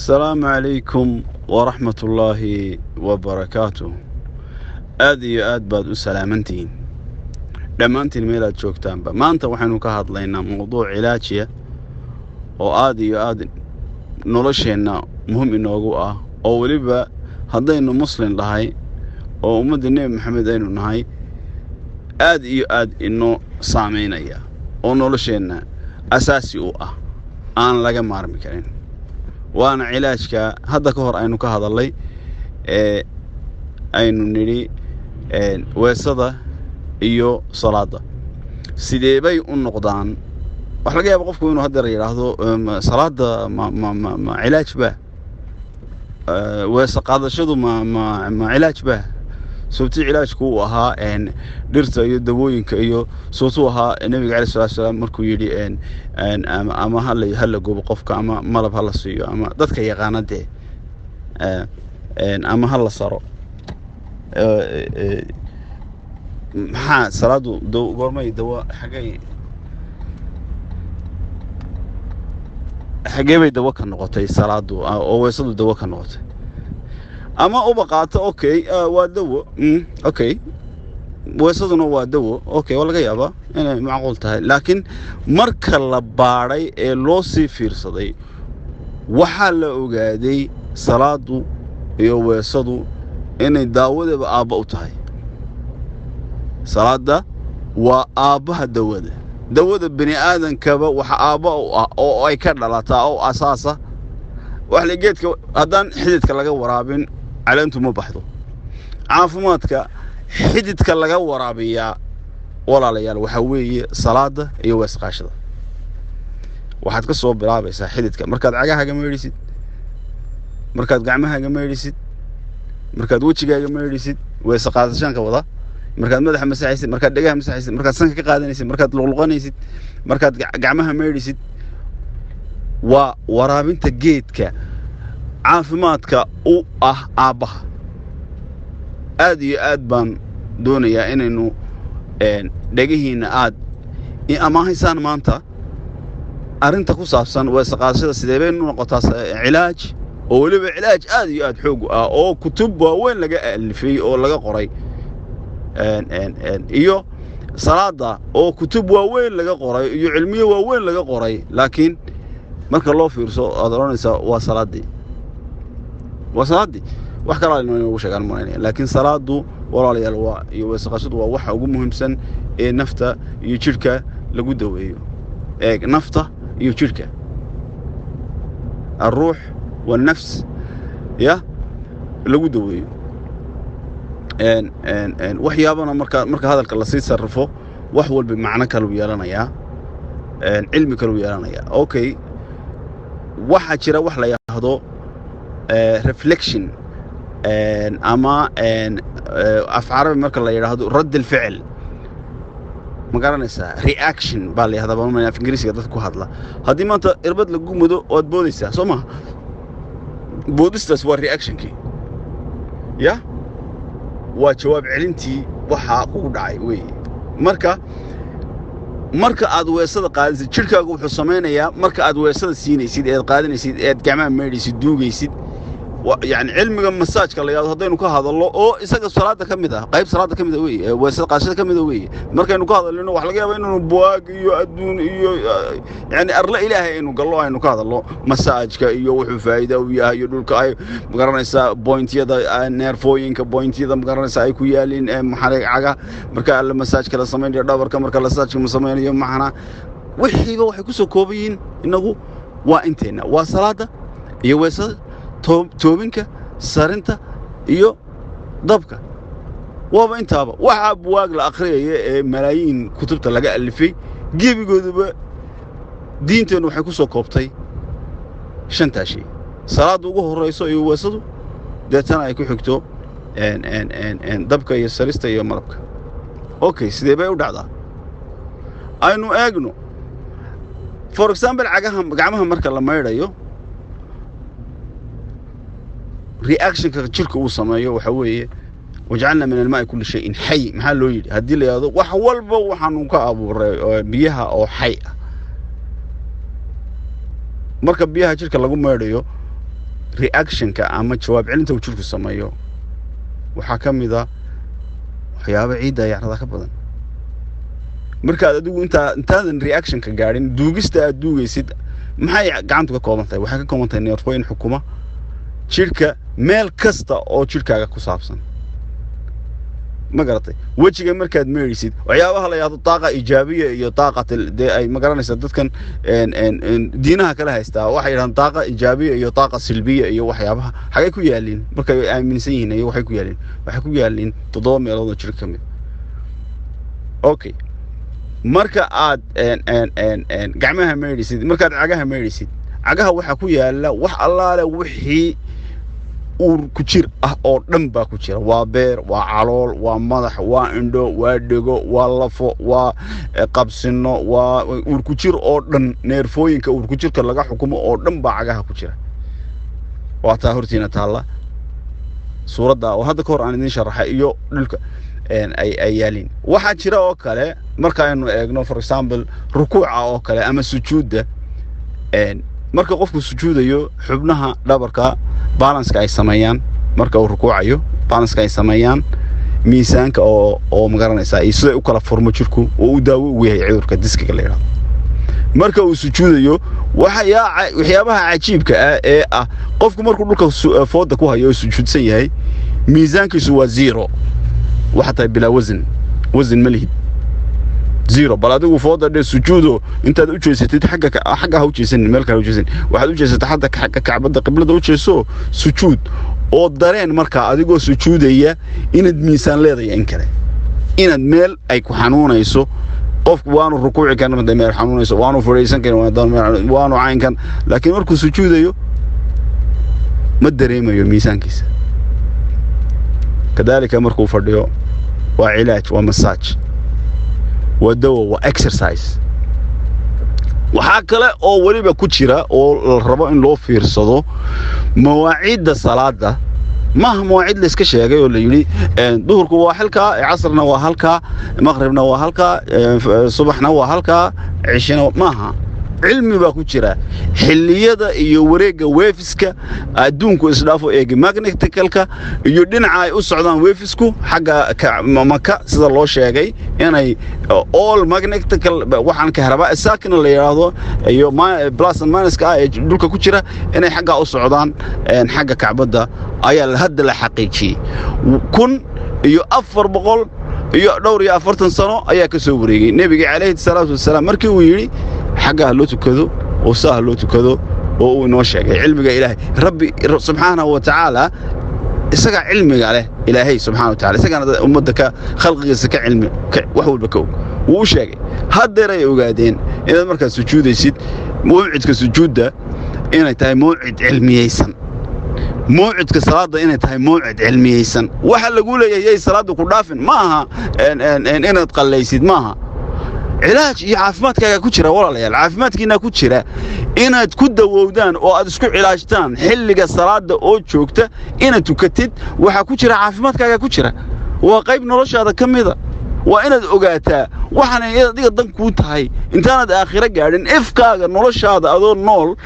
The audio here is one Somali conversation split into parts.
السلام عليكم ورحمة الله وبركاته. آدي آد باد السلامنتين لما أنت الميلاد شوكتان ما أنت وحنو كهاد لنا موضوع علاجية وآدي آد نولشينا مهم إنه أقوى أو لبا هذا إنه مسلم لهاي أو أمد النبي محمد إنه نهاي آدي آد إنه سامين إياه أو نولشينا أساسي أنا لقى مارمي كرين وانا علاجك هذا كهر اينو كهدلay aynu niri weesada iyo salaada sidee bay u noqdaan wax laga yaabo qofku inuu hadda yiraahdo salaada ma cilaaj ba weesa qaadashadu ma cilaaj ba sababtii cilaajku uu ahaa dhirta iyo dawooyinka iyo sababtuu ahaa nabiga kaleey sallallahu alayhi wasallam markuu yiri ama hal goob qofka ama malab hal siiyo ama dadka yaqaanade ama hal saro maxaa salaadu goormay dawa xagee bay dawa ka noqotay salaadu oo weesadu dawa ka noqotay ama uba qaato okay waa dawo okay weesaduna waa dawo okay wala laga yaaba inay macquul tahay laakiin marka la baaray ee loo sii fiirsaday waxa la ogaaday salaadu iyo weesadu inay daawadaba aaba u tahay salaada waa aabaha dawada bini aadankaba waxa aaba u ah oo ay ka dhalataa oo asaasa wax la geedka hadan xididka laga waraabin علانتو ما بحثو عافماتك حددك لغا ورابيا ولا ليال وحوي صلاة iyo weesqaashada waxaad ka soo bilaabaysaa xididka markaad cagahaaga meerisid markaad gacmahaaga meerisid markaad wajigaaga meerisid weesqaadashanka wada markaad madaxa masaxaysid markaad dhagaha masaxaysid markaad sanka ka qaadanaysid markaad luqluqanaysid markaad gacmaha meerisid waa waraabinta geedka caafimaadka u ah aabaha aad iyo aad baan doonayaa inaynu dhagihiina aad ama haysaan maanta arinta ku saabsan weesqaashada sidee bay noqotaa cilaaj oo waliba cilaaj aad iyo aad xoog ah oo kutub waaweyn laga alifay oo laga qoray iyo salaada oo kutub waaweyn laga qoray iyo cilmiyo waaweyn laga qoray laakiin marka loo fiirso aad oranaysaa waa salaadii وصلاتي وحكى لنا وش قال مريني لكن صلاته ولا ليالوا يوسقشوا ووحى وجو مهم سن نفطة يشركة لجوده وياه نفطة يشركة الروح والنفس يا لجوده وياه ان وحيابنا مركا هذا الكلاسي يصرفه وحول بمعنى كلو يالنا يا علمي كلو يالنا يا اوكي واحد شرا وحلا يهضو reflection أما أفعال مركل الله يراهدو رد الفعل مقارنة reaction بالي هذا بقولنا في إنجليزي قدرت كهذا هذه ما أنت إربط لجوم مدو وتبوديسه سوما بوديسته سوى reaction كي يا وجواب علنتي وحاقو داعي وي marka aad weesada qaadaysid jirkaagu wuxuu sameeyaa marka aad weesada siinaysid ee qaadanaysid ee gacmaha meedhisid duugaysid يعني علمي مساج كلا يا هذين وكهذا الله أو إسقى صلاة كمدة قيب صلاة كمدة وي ويسقى قاشة كمدة وي مركا إنه كهذا لأنه وحلا جاب إنه بواق يؤدون يعني أرلا إلهي إنه قال الله إنه كهذا الله مساج كيو وحفايدة ويا يدول كأي مقارنة سا بوينت يدا نيرفوين كبوينت يدا مقارنة سا أي كويالين محرك عجا مركا المساج كلا سمين يدا بركا مركا المساج كمسمين يوم معنا وحيبه وحكوسو كوبين إنه وإنتنا وصلاة يوسد توبينك سارنتا iyo dabka waaba intaaba waxa buwaag la aqriyay malaayiin kutubta laga alifay gebigoodaba diinteenu waxay ku soo koobtay shanta shay salaad ugu horeyso iyo weesadu deetana ay ku xigto dabka iyo sarista iyo malabka okay sidee bay u dhacdaa aynu eegno for example gacmaha marka la meeydhayo reaction كجيرك وسمايه وحويه وجعلنا من الماء كل شيء حي محل لو يدي هدي لا يادو wax walba waxaan ka abuuray biyaha oo xay marka biyaha jirka lagu meedhayo reactionka ama jawaab celinta uu jirku sameeyo waxa kamida waxyaabo ciida yacnada ka badan marka adigu intaadan reactionka gaarin duugista aad duugaysid maxay gacanta ka kooban tahay waxay ka kooban tahay neerfooyin xukuma jirka meel kasta oo jirkaaga ku saabsan ma garatay wajiga markaad meerisid waxyaabaha la yiraahdo taaqa ijaabiya iyo taaqat ay ma garanaysa dadkan diinaha kala haystaa waxay yiraahdaan taaqa ijaabiya iyo taaqa silbiya iyo waxyaabaha xagee ku yaalin marka ay aaminsan yihiin iyo waxay ku yaalin 7 meelood oo jirka kamid okay marka aad gacmaha meerisid markaad cagaha meerisid cagaha waxa ku yaala wax allaale wixii ur ku jir ah oo dhan baa ku jira waa beer waa calool waa madax waa indho waa dhego waa lafo waa qabsino waa ur ku jir oo dhan neerfooyinka ur ku jirka laga xukumo oo dhan baa cagaha ku jira waa taa hortiina taala suurada oo hadda ka hor aan idin sharaxay iyo dhulka ay yaalin waxa jira oo kale marka aynu eegno for example rukuuca oo kale ama sujuuda marka qofku sujuudayo xubnaha dhabarka balance ay sameeyaan marka uu rukuucayo balance ay sameeyaan miisaanka oo ma garanaysa ay sida u kala furmo jirku oo u daawo u yahay cudurka diskiga la yiraahdo marka uu sujuudayo waxyaabaha cajiibka ah ee qofku markuu dhulka fooda ku hayo sujuudsan yahay miisaankiisu waa 0 waxa tahay bila wazn malihid 0 bal adigu fooda sujuudo intaad u jeesatid xagga ha u jeesan meel kale u jeesan waxaad u jeesatay xagga kacbada qiblada u jeeso sujuud oo dareen marka adigoo sujuudaya inaad miisaan leedahay in kale inaad meel ay ku xanuunayso qofku waanu rukuuci kan ma meel xanuunayso waanu fariisan kan waanu caynkan laakiin markuu sujuudayo ma dareemayo miisaankiisa kadalika markuu fadhiyo waa cilaaj waa massage ودو exercise waxa kale oo waliba ku jira oo la rabo in loo fiirsado mawaacida salaada ma mawaacid la iska sheegay oo la yiri duhurku waa halka casrna waa halka maghribna waa halka subaxna waa halka cishana maaha cilmi baa ku jira xilliyada iyo wareega weefiska adduunku isdhaafo eeg magneticalka iyo dhinaca ay u socdaan weefisku xagga maka sida loo sheegay inay all magnetical waxaan ka haraba saakin la yiraahdo iyo plus and minus ka ay dhulka ku jira inay xagga u socdaan xagga kacbada ayaa hadda la xaqiijiyay 1400 iyo dhowr iyo 40 sano ayaa ka soo wareegay nabiga kaleeyay salaatu wasalaam markii uu yiri حاجة لو تكذو وسهل لو تكذو ونوشة علمك إلهي ربي سبحانه وتعالى إسقى علمك عليه إلهي سبحانه وتعالى إسقى أمدك خلق يسقى علمي وحول بكو وشاقي هذا رأي وقاعدين إذا مركز سجود يسيد موعد كسجود ده إنه تاي موعد علمي يسن موعد كصلاة إنه تاي موعد علمي يسن وحل أقول يا صلاة كردافن ماها إن تقل يسيد ماها علاج iyo caafimaadkaaga ku jira walaalayaal caafimaadkiina ku jira inaad ku dawoodaan oo aad isku cilaajtaan xilliga salaada oo joogta inaad tukatid waxa ku jira caafimaadkaaga ku jira waa qayb noloshaada kamida waa inaad ogaataa waxaan adiga dan ku tahay intaanad aakhira gaadhin ifkaaga noloshaada adoo nool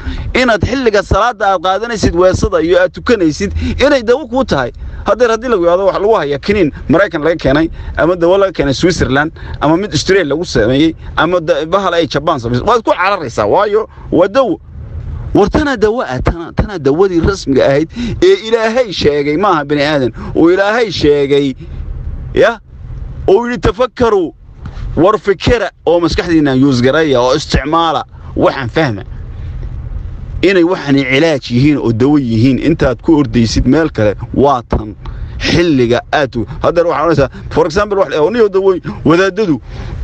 inaad xilliga salaada aad qaadanaysid weesada iyo aad tukanaysid inay dawo ku tahay haddii lagu yiraahdo wax lagu haya kinin Mareykan laga keenay ama dawo laga keenay Switzerland ama mid Australia lagu sameeyay ama bahal ay Japan sameeyay waad ku cararaysaa waayo wadaw wartana tana dawadii rasmiga ahayd ee Ilaahay sheegay maaha bani aadan oo Ilaahay sheegay ya oo yitafakkaru war fikra oo maskaxdiina yuusgaraya oo isticmaala waxaan fahma inay waxaan cilaaj yihiin oo dawo yihiin intaad ku ordaysid meel kale waatan xilliga aatu hadda waxa for example wax oo niyo dawo wadaadadu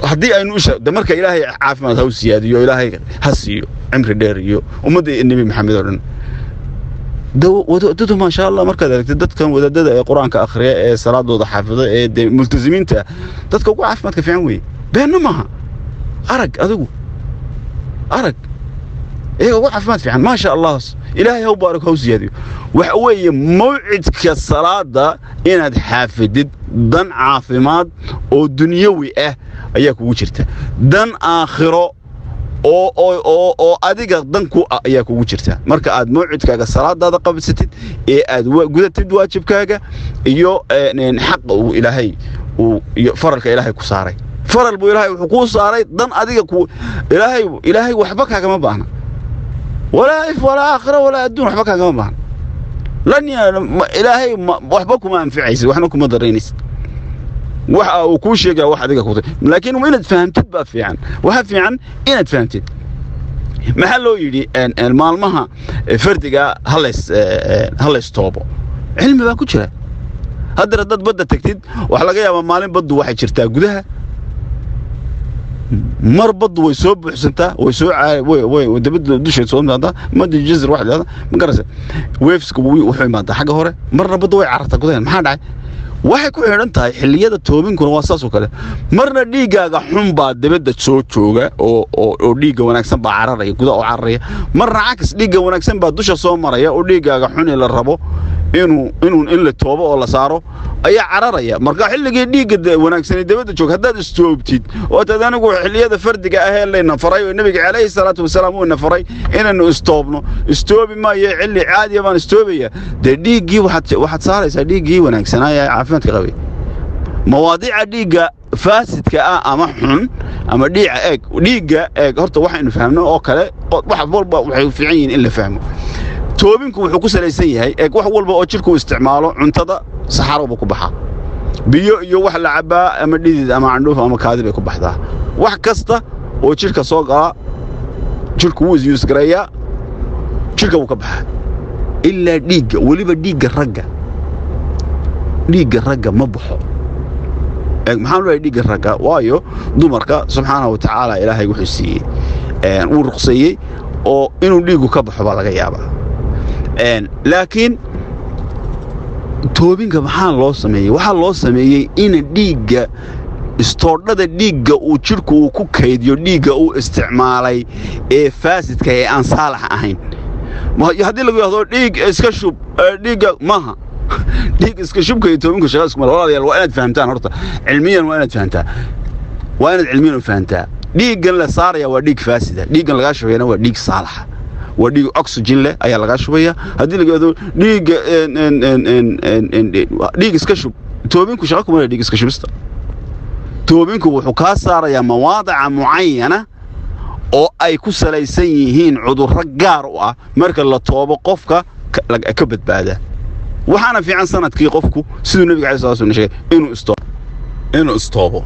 hadii aynu marka Ilaahay caafimaad ha u siyaadiyo Ilaahay ha siiyo cimri dheer iyo ummadda nabi Maxamed oo dhan ودو ما شاء الله مركز dadkan wadaadada ee quraanka akhriya ee salaadooda xaafida ee multazimiinta dadka ugu caafimaadka fiican way been ma arag adigu arag ee ugu caafimaad fiican ma sha Allah ilaahay ha baarak ha siyaadiyo waxa weeye mawcidka salaada inaad xaafidid dan caafimaad oo dunyawi ah ayaa kugu jirta dan aakhiro oo adiga danku ayaa kugu jirta marka aad mawcidkaaga salaadaada qabsatid ee aad gudatid waajibkaaga iyo xaq uu ilaahay iyo faralka ilaahay ku saaray faral buu ilaahay wuxuu ku saaray dan adiga ku ilaahay waxba kaaga ma baahna wala if wala aakhira wala adduun waxba kaaga ma baahna lan ilaahay waxba kuma anficaysid waxna kuma dareynaysid waxa uu ku sheegay wax adiga ku laakiin waa inaad fahamtid baa fiican waxa fiican inaad fahamtid maxaa loo yidhi maalmaha fardiga halays toobo cilmi baa ku jira haddana dad badda tagtid wax laga yaabaa maalin baddu waxay jirtaa gudaha mar baddu way soo buuxsantaa way soo way dabada dusheed soo maanta mad jazir wax leedahay ma garasay waves wuxuu imaadaa xagga hore marna baddu way carartaa gudaha maxaa dhacay waxay ku xidhan tahay xilliyada toobinkuna waa saas oo kale marna dhiigaaga xun baa dabada soo jooga oo dhiiga wanaagsan baa cararaya gudaha oo cararaya marna cakis dhiiga wanaagsan baa dusha soo maraya oo dhiigaaga xun la rabo in la toobo oo la saaro ayaa cararaya marka xilligii dhiiga wanaagsan dabada joog hadaad istoobtid oo tadanigu xilliyada fardiga ah leena faray oo nabiga kaleey salaatu wasalaam uu nafaray inanu istoobno istoobi ma yee xilli caadi ah baan istoobaya dhiigii waxaad saaraysaa dhiigii wanaagsan ayaa caafimaadka qabay mawaadiica dhiiga faasidka ah ama xun ama dhiiga horta waxaynu fahamno oo kale wax walba waxay fiican yihiin in la fahmo toobinku wuxuu ku salaysan yahay wax walba oo jirku isticmaalo cuntada saxarada ku baxa biyo iyo wax la cabaa ama dhidid ama candhuuf ama kaadi bay ku baxdaa wax kasta oo jirka soo gala jirku wuu is gareeyaa jirka wuu ka baxaa illa dhiiga waliba dhiiga ragga ma baxo maxaa loo dhiiga ragga waayo dumarka subxaanahu wa ta'ala ilaahay wuxuu siiyay uu ruqseeyay oo inuu dhiigu ka baxo baa laga yaabaa laakiin toobinka maxaa loo sameeyay waxa loo sameeyay in dhiiga istoodhada dhiiga uu jirku ku kaydiyo dhiiga uu isticmaalay ee faasidka ee aan saalax ahayn haddii lagu yiraahdo dhiig iska shub dhiiga maaha dhiig iska shubka iyo toobinka shaqaas kuma walaalayaal waa inaad fahamtaan horta cilmiyan waa inaad fahamtaa waa inaad cilmiyan u fahamtaa dhiigan la saaraya waa dhiig faasida dhiigan laga shubayna waa dhiig saalax ودي أكسجين له أي لقى شوية هذي اللي قالوا ديج إسكشوب توبينكو شغلكم ولا ديج إسكشوب است توبينكو وحكاة صار يا مواضع معينة أو أي كسر يسيهين عذر رجار مركل لا توب قفك كبت بعده وحنا في عن سنة كي قفكو سيد النبي عليه الصلاة والسلام إنه استوب